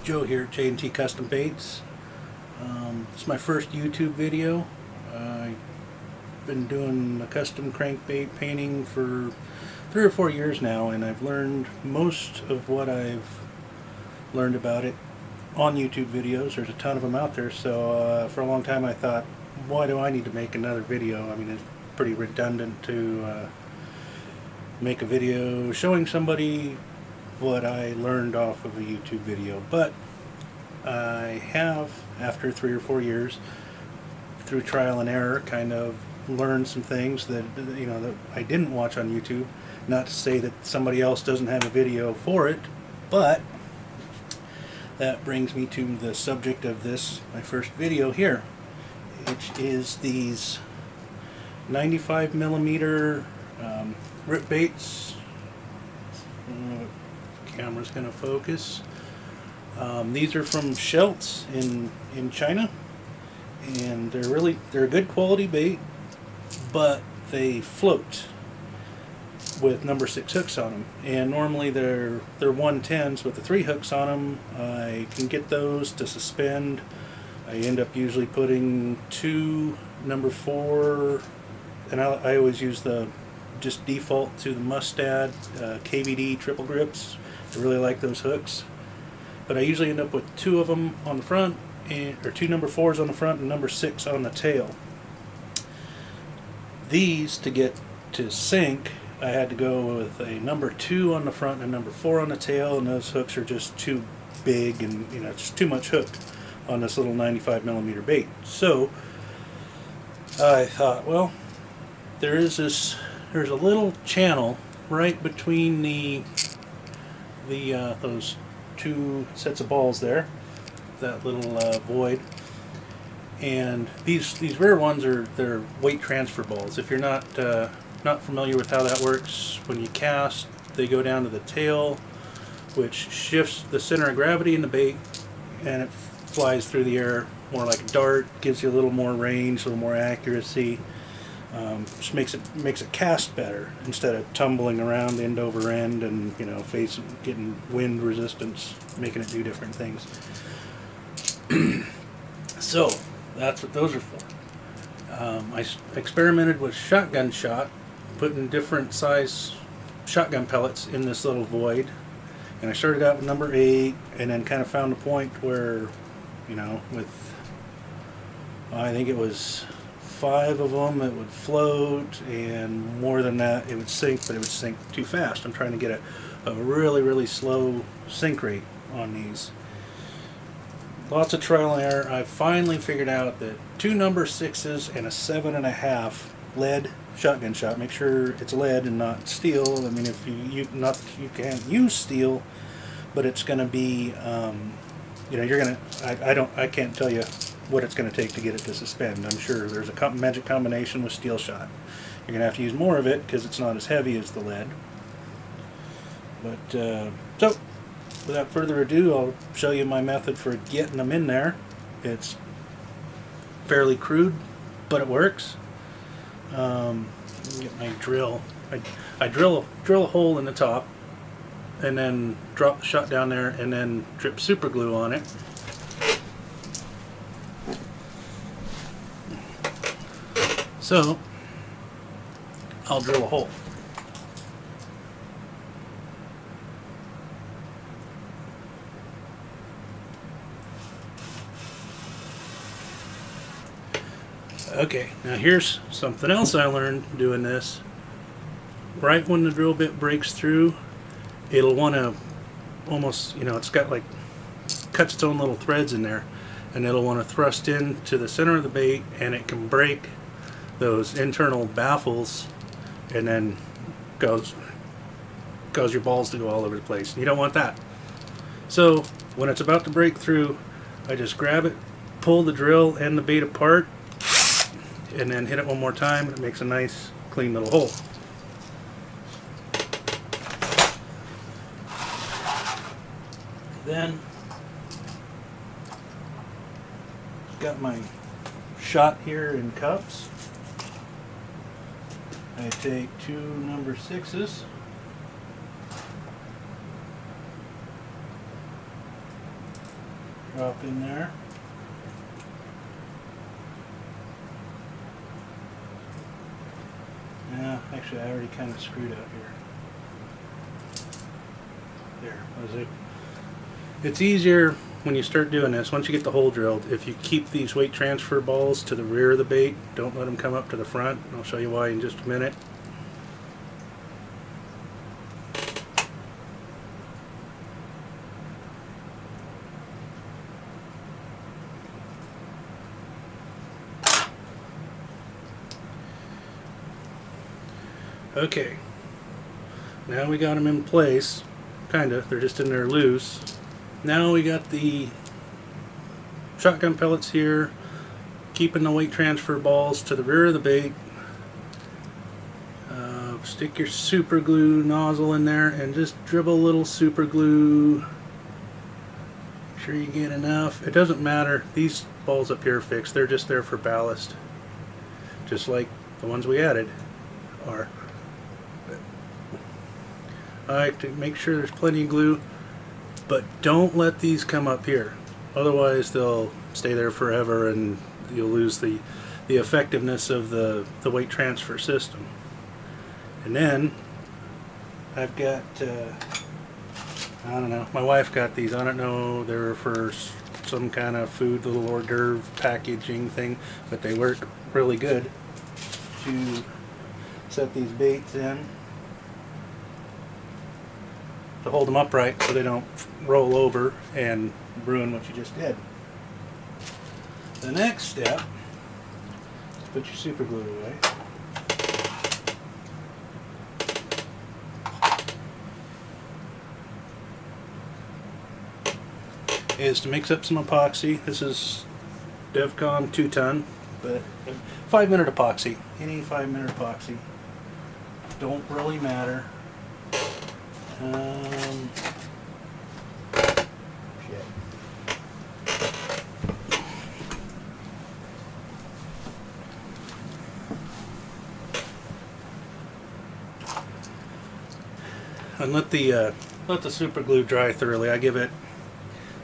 Joe here at J&T Custom Baits. It's my first YouTube video. I've been doing a custom crankbait painting for 3 or 4 years now, and I've learned most of what I've learned about it on YouTube videos. There's a ton of them out there, so for a long time I thought, why do I need to make another video? I mean, it's pretty redundant to make a video showing somebody what I learned off of a YouTube video. But I have, after 3 or 4 years, through trial and error, kind of learned some things that that I didn't watch on YouTube. Not to say that somebody else doesn't have a video for it, but that brings me to the subject of this, my first video here, which is these 95mm rip baits. Camera's gonna focus. These are from Shelt in China, and they're a good quality bait, but they float with number 6 hooks on them, and normally they're 110s with the 3 hooks on them. I can get those to suspend. I end up usually putting 2 number 4, and I always use the just default to the Mustad KVD triple grips. I really like those hooks, but I usually end up with 2 of them on the front, or 2 number 4s on the front and number 6 on the tail. These, to get to sync, I had to go with a number 2 on the front and a number 4 on the tail, and those hooks are just too big, and just too much hook on this little 95mm bait. So I thought, well, there's a little channel right between those 2 sets of balls there, that little void, and these rear ones they're weight transfer balls. If you're not familiar with how that works, when you cast, they go down to the tail, which shifts the center of gravity in the bait, and it flies through the air more like a dart. Gives you a little more range, a little more accuracy. Just makes it cast better instead of tumbling around end over end and getting wind resistance, making it do different things. So that's what those are for. I experimented with shotgun shot, putting different size shotgun pellets in this little void, and I started out with number 8, and then kind of found a point where, with I think it was 5 of them, it would float, and more than that it would sink, but it would sink too fast. I'm trying to get a really slow sink rate on these. Lots of trial and error. I finally figured out that 2 number 6s and a 7.5 lead shotgun shot. Make sure it's lead and not steel. I mean, if you can't use steel, but it's going to be I can't tell you what it's going to take to get it to suspend. I'm sure there's a magic combination with steel shot. You're going to have to use more of it because it's not as heavy as the lead. But so without further ado, I'll show you my method for getting them in there. It's fairly crude, but it works. Get my drill. I drill a hole in the top, and then drop the shot down there, and then drip super glue on it. So I'll drill a hole. Okay, now here's something else I learned doing this. Right when the drill bit breaks through, it'll want to almost, it's got like, cuts its own little threads in there, and it'll want to thrust into the center of the bait, and it can break those internal baffles, and then cause your balls to go all over the place. You don't want that. So when it's about to break through, I just grab it, pull the drill and the bait apart, and then hit it one more time. It makes a nice clean little hole. Then got my shot here in cups. I take 2 number 6s, drop in there. Yeah, actually I already kind of screwed up here. There, was it? It's easier when you start doing this, once you get the hole drilled, if you keep these weight transfer balls to the rear of the bait, don't let them come up to the front. I'll show you why in just a minute. Okay, now we got them in place, kinda, they're just in there loose. Now we got the shotgun pellets here, keeping the weight transfer balls to the rear of the bait. Stick your super glue nozzle in there and just dribble a little super glue. Make sure you get enough. It doesn't matter, these balls up here are fixed, they're just there for ballast, just like the ones we added are. I like to make sure there's plenty of glue, but don't let these come up here, otherwise they'll stay there forever and you'll lose the effectiveness of the weight transfer system. And then I've got I don't know, my wife got these, I don't know, they're for some kind of food, little hors d'oeuvre packaging thing, but they work really good to set these baits in, to hold them upright so they don't roll over and ruin what you just did. The next step is put your super glue away. Is to mix up some epoxy. This is DevCon 2-ton, but 5-minute epoxy. Any 5-minute epoxy. Don't really matter. Shit. And let the super glue dry thoroughly. I give it,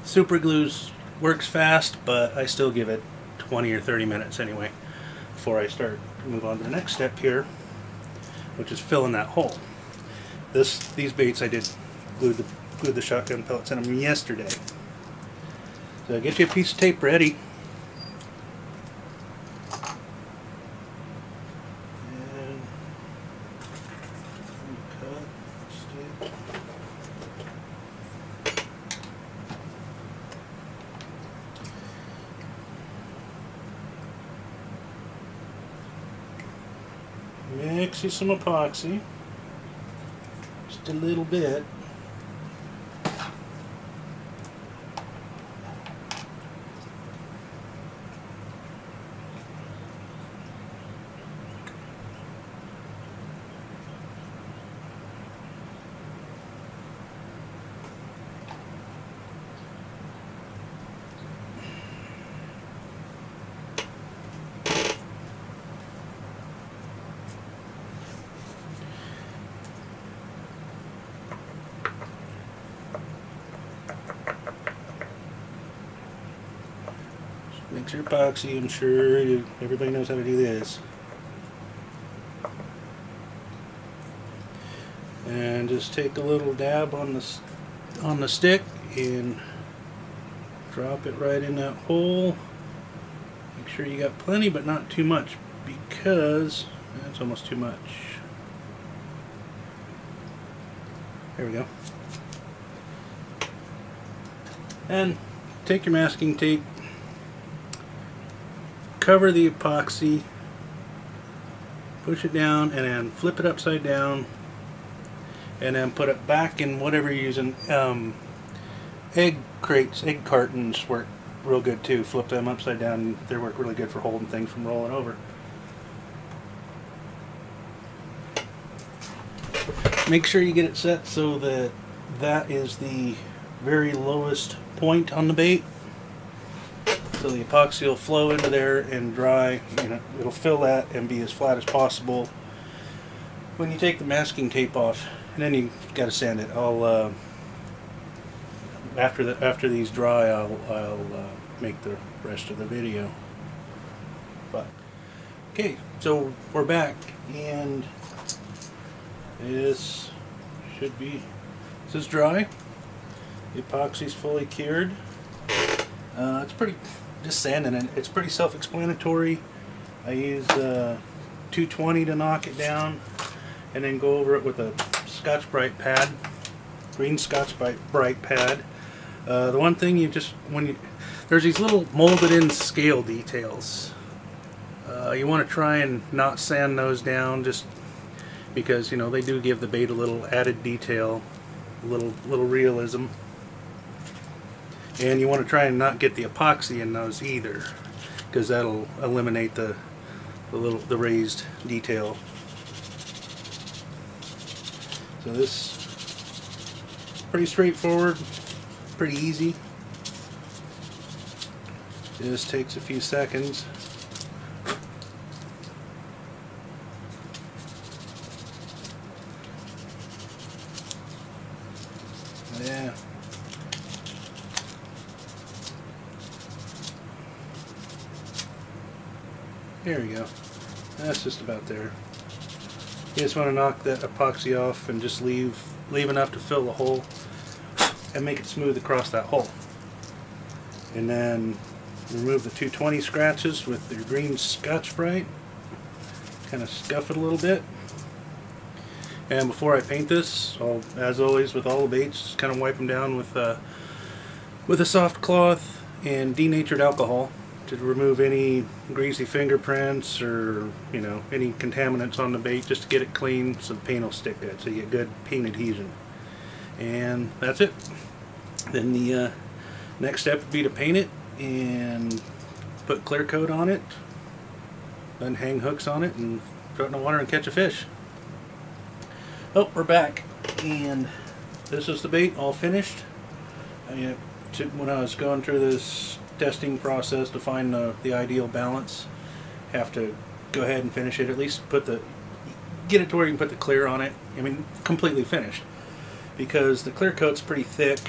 super glue works fast, but I still give it 20 or 30 minutes anyway before I start to move on to the next step here, which is filling that hole. These baits I did glued the shotgun pellets in them yesterday. So get you a piece of tape ready. And cut, stick. Mix you some epoxy. Just a little bit. Mix your epoxy. I'm sure everybody knows how to do this. And just take a little dab on the stick and drop it right in that hole. Make sure you got plenty, but not too much, because that's almost too much. There we go. And take your masking tape, cover the epoxy, push it down, and then flip it upside down, and then put it back in whatever you're using. Egg crates, egg cartons work real good too. Flip them upside down, they work really good for holding things from rolling over. Make sure you get it set so that that is the very lowest point on the bait, so the epoxy will flow into there and dry. It'll fill that and be as flat as possible. When you take the masking tape off, and then you got to sand it. I'll after these dry, I'll make the rest of the video. But okay, so we're back, and this is dry. The epoxy's fully cured. It's pretty, just sanding it. It's pretty self-explanatory. I use 220 to knock it down, and then go over it with a Scotch-Brite pad, green Scotch-Brite pad. The one thing there's these little molded-in scale details. You want to try and not sand those down, just because they do give the bait a little added detail, a little realism. And you want to try and not get the epoxy in those either, because that'll eliminate the raised detail. So this pretty straightforward, pretty easy. Just takes a few seconds. Yeah. There we go. That's just about there. You just want to knock that epoxy off and just leave enough to fill the hole and make it smooth across that hole. And then remove the 220 scratches with your green Scotch-Brite. Kind of scuff it a little bit. And before I paint this, as always with all the baits, just kind of wipe them down with a soft cloth and denatured alcohol to remove any greasy fingerprints or any contaminants on the bait, just to get it clean so the paint will stick good, so you get good paint adhesion. And that's it. Then the next step would be to paint it and put clear coat on it, then hang hooks on it and throw it in the water and catch a fish. Oh, we're back, and this is the bait all finished. When I was going through this testing process to find the ideal balance, have to go ahead and finish it, at least get it to where you can put the clear on it. I mean, completely finished, because the clear coat's pretty thick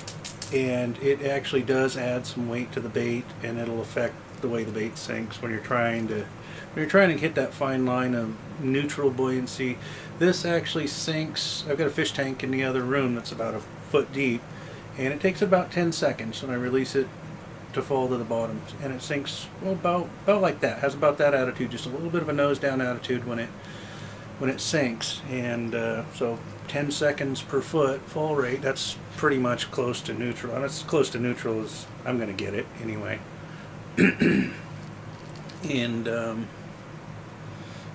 and it actually does add some weight to the bait, and it'll affect the way the bait sinks when you're trying to hit that fine line of neutral buoyancy. This actually sinks. I've got a fish tank in the other room that's about a foot deep, and it takes about 10 seconds when I release it to fall to the bottom, and it sinks, well, about like that. Has about that attitude, just a little bit of a nose down attitude when it sinks. And so 10 seconds per foot fall rate, that's pretty much close to neutral. That's as close to neutral as I'm going to get it anyway. And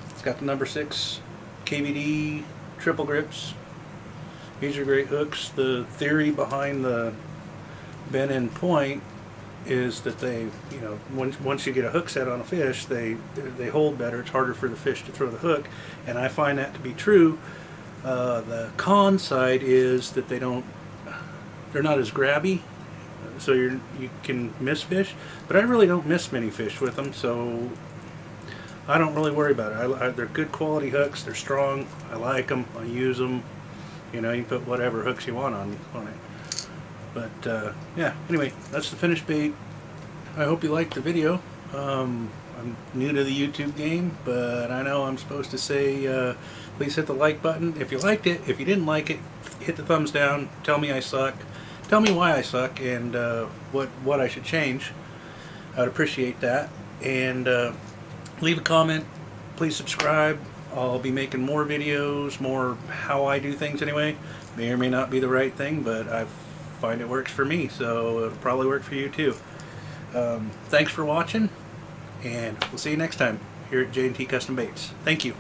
it's got the number 6 KVD triple grips. These are great hooks. The theory behind the bend end point is that they, once you get a hook set on a fish, they hold better. It's harder for the fish to throw the hook, and I find that to be true. The con side is that they're not as grabby, so you can miss fish, but I really don't miss many fish with them, so I don't really worry about it. They're good quality hooks. They're strong. I like them. I use them. You can put whatever hooks you want on it. But yeah, anyway, that's the finished bait. I hope you liked the video. I'm new to the YouTube game, but I know I'm supposed to say please hit the like button if you liked it. If you didn't like it, hit the thumbs down. Tell me I suck. Tell me why I suck, and what I should change. I'd appreciate that. And leave a comment. Please subscribe. I'll be making more videos, more how I do things anyway. May or may not be the right thing, but I find it works for me, so it'll probably work for you too. Thanks for watching, and we'll see you next time here at J&T Custom Baits. Thank you.